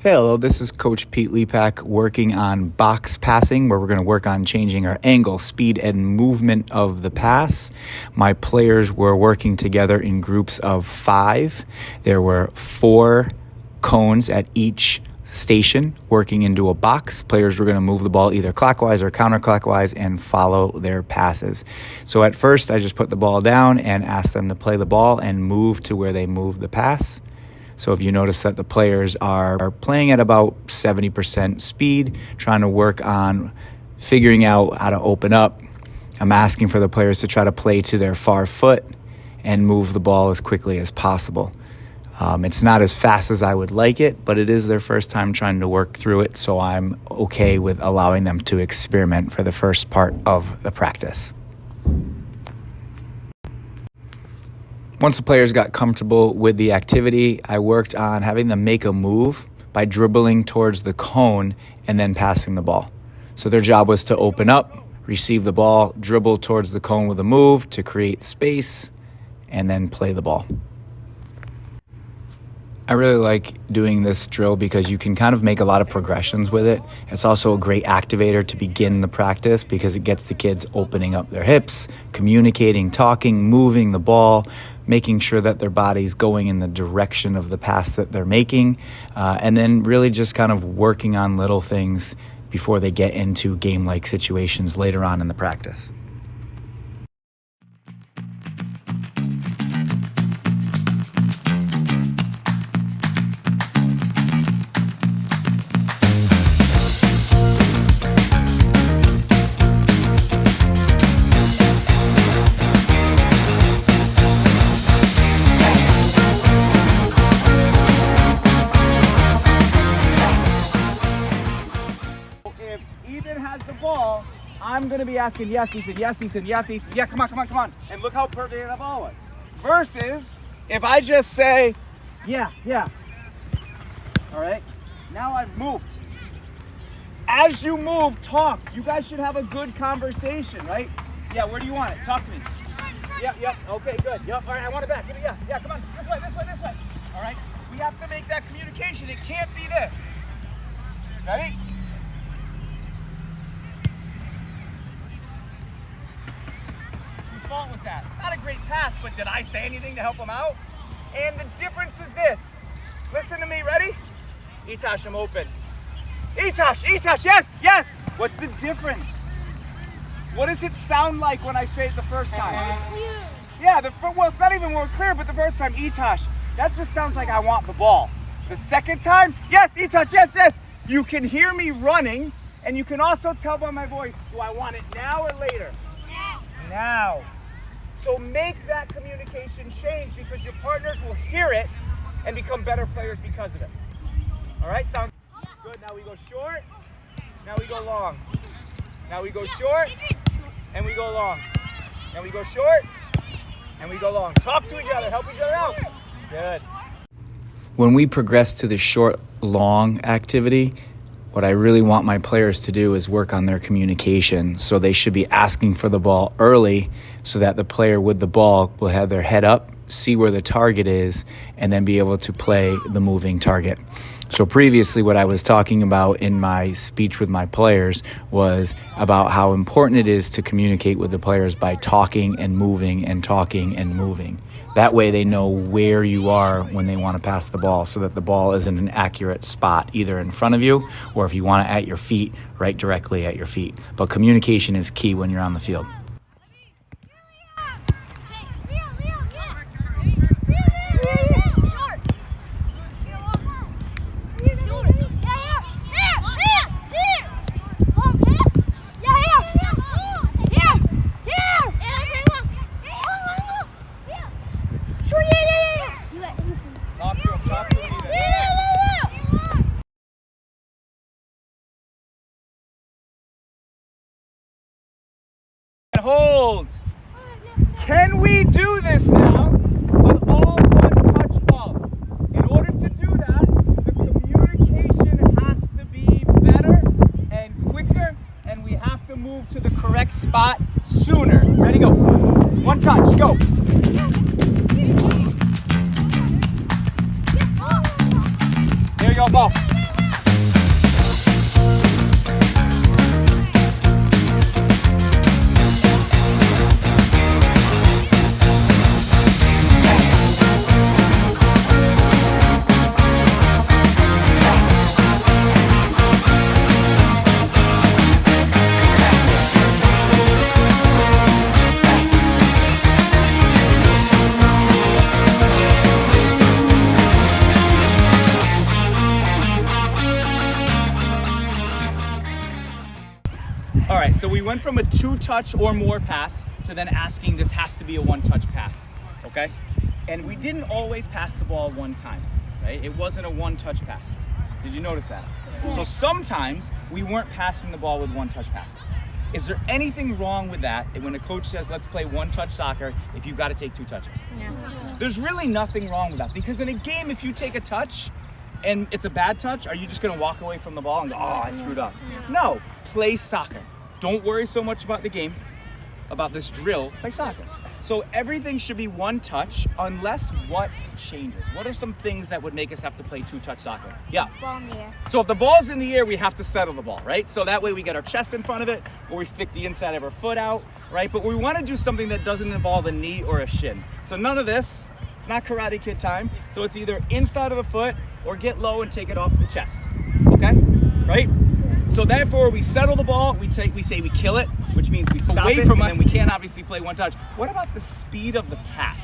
Hello, this is Coach Pete Lepak working on box passing, where we're going to work on changing our angle, speed, and movement of the pass. My players were working together in groups of 5. There were 4 cones at each station working into a box. Players were going to move the ball either clockwise or counterclockwise and follow their passes. So at first, I just put the ball down and asked them to play the ball and move to where they moved the pass. So if you notice that the players are playing at about 70% speed, trying to work on figuring out how to open up, I'm asking for the players to try to play to their far foot and move the ball as quickly as possible. It's not as fast as I would like it, but it is their first time trying to work through it, so I'm okay with allowing them to experiment for the first part of the practice. Once the players got comfortable with the activity, I worked on having them make a move by dribbling towards the cone and then passing the ball. So their job was to open up, receive the ball, dribble towards the cone with a move to create space, and then play the ball. I really like doing this drill because you can kind of make a lot of progressions with it. It's also a great activator to begin the practice because it gets the kids opening up their hips, communicating, talking, moving the ball, making sure that their body's going in the direction of the pass that they're making, and then really just kind of working on little things before they get into game-like situations later on in the practice. The ball, I'm going to be asking yes, Ethan, yes, Ethan, yes, Ethan, yeah, come on. And look how perfect the ball was. Versus if I just say, yeah. All right, now I've moved. As you move, talk. You guys should have a good conversation, right? Yeah, where do you want it? Talk to me. Yep, okay, good. Yep, all right, I want it back. Give me, yeah, come on, this way. All right, we have to make that communication. It can't be this. Ready? Fault was that? Not a great pass, but did I say anything to help him out? And the difference is this. Listen to me, ready? Itash, I'm open. Itash, yes. What's the difference? What does it sound like when I say it the first time? Yeah, well, it's not even more clear, but the first time, Itash, that just sounds like I want the ball. The second time, yes, Itash, yes. You can hear me running, and you can also tell by my voice, do I want it now or later? Now. So make that communication change because your partners will hear it and become better players because of it. All right, sounds good. Now we go short. Now we go long. Now we go short and we go long. Now we go short and we go long. Talk to each other. Help each other out. Good. When we progress to the short-long activity, what I really want my players to do is work on their communication. So they should be asking for the ball early so that the player with the ball will have their head up, see where the target is, and then be able to play the moving target. So previously what I was talking about in my speech with my players was about how important it is to communicate with the players by talking and moving and talking and moving. That way they know where you are when they want to pass the ball so that the ball is in an accurate spot, either in front of you or if you want it at your feet, right directly at your feet. But communication is key when you're on the field. Holds. Can we do this now with all one-touch balls? In order to do that, the communication has to be better and quicker, and we have to move to the correct spot sooner. Ready, go. One touch, go. There you go, ball. So we went from a 2-touch or more pass to then asking this has to be a 1-touch pass, okay? And we didn't always pass the ball one time, right? It wasn't a 1-touch pass. Did you notice that? So sometimes we weren't passing the ball with 1-touch passes. Is there anything wrong with that when a coach says, let's play 1-touch soccer if you've got to take 2 touches? No. There's really nothing wrong with that, because in a game, if you take a touch and it's a bad touch, are you just going to walk away from the ball and go, oh, I screwed up? No, play soccer. Don't worry so much about the game, about this drill, play soccer. So everything should be 1 touch unless what changes? What are some things that would make us have to play 2-touch soccer? Yeah. Ball in the air. So if the ball's in the air, we have to settle the ball, right? So that way we get our chest in front of it, or we stick the inside of our foot out, right? But we want to do something that doesn't involve a knee or a shin. So none of this, it's not Karate Kid time. So it's either inside of the foot or get low and take it off the chest, okay? Right? So therefore, we settle the ball, we say we kill it, which means we stop away from us, and we can't obviously play 1 touch. What about the speed of the pass?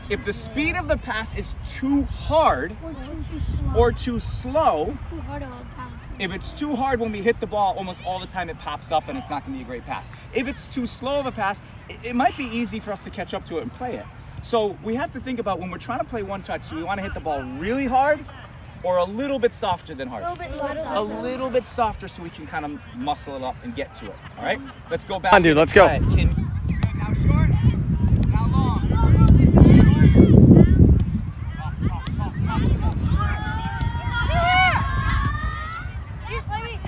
If the speed of the pass is too hard or too slow, It's too hard to pass. if it's too hard when we hit the ball, almost all the time it pops up and it's not going to be a great pass. If it's too slow of a pass, it might be easy for us to catch up to it and play it. So we have to think about when we're trying to play 1 touch, do we want to hit the ball really hard or a little bit softer than hard? A little bit softer. A little bit softer so we can kind of muscle it up and get to it. All right, let's go back. Come on, dude, let's go. All right, now short, now long. Here, play me.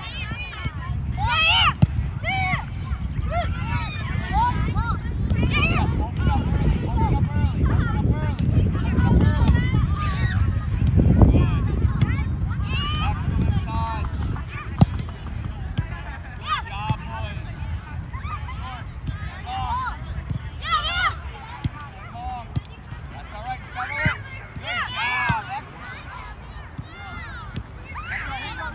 Excellent touch. Good job, boys. Long. That's all right. Settle it. Good job. Excellent. That's all right. Hang on,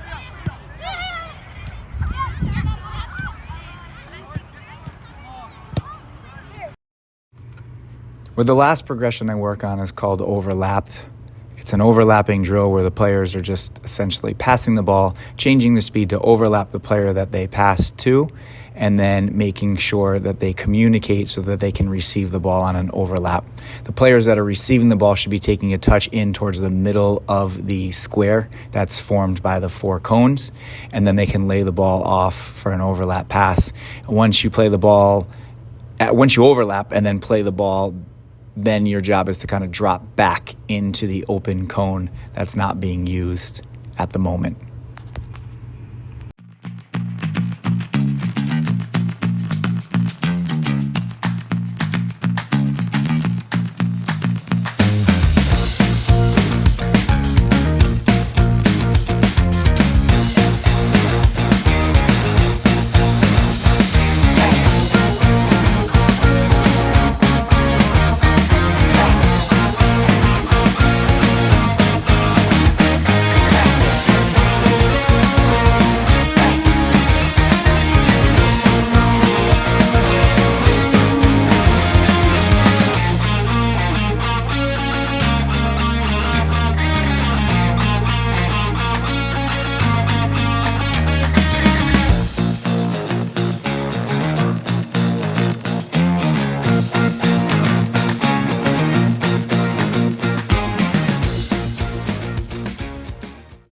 Well, the last progression I work on is called overlap. It's an overlapping drill where the players are just essentially passing the ball, changing the speed to overlap the player that they pass to, and then making sure that they communicate so that they can receive the ball on an overlap. The players that are receiving the ball should be taking a touch in towards the middle of the square that's formed by the 4 cones, and then they can lay the ball off for an overlap pass. Once you overlap and then play the ball, then your job is to kind of drop back into the open cone that's not being used at the moment.